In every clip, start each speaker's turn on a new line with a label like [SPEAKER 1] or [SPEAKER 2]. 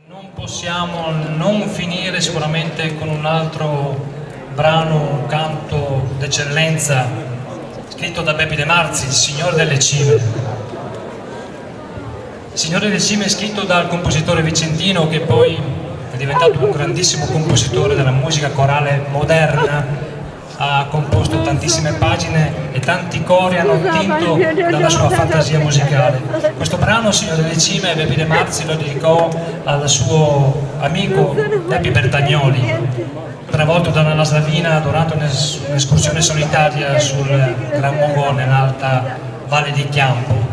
[SPEAKER 1] Non possiamo non finire sicuramente con un altro brano, un canto d'eccellenza scritto da Bepi de Marzi, il Signore delle Cime. Il Signore delle Cime è scritto dal compositore vicentino che poi è diventato un grandissimo compositore della musica corale moderna, ha composto tantissime pagine e tanti cori hanno attinto dalla sua fantasia musicale. Questo brano, Signore delle Cime, Bepi de Marzi lo dedicò al suo amico Bepi Bertagnoli, travolto da una laslavina durante un'escursione solitaria sul Gran Mogò nell'alta valle di Chiampo.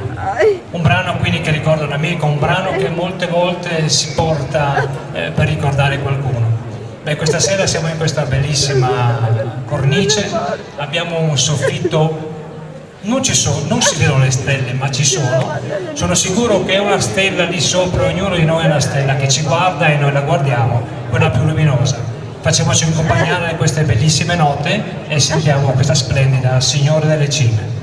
[SPEAKER 1] Un brano quindi che ricorda un amico, un brano che molte volte si porta per ricordare qualcuno. Beh, questa sera siamo in questa bellissima cornice, abbiamo un soffitto, non si vedono le stelle ma ci sono, sono sicuro che è una stella lì sopra, ognuno di noi è una stella che ci guarda e noi la guardiamo, quella più luminosa. Facciamoci accompagnare da queste bellissime note e sentiamo questa splendida Signore delle Cime.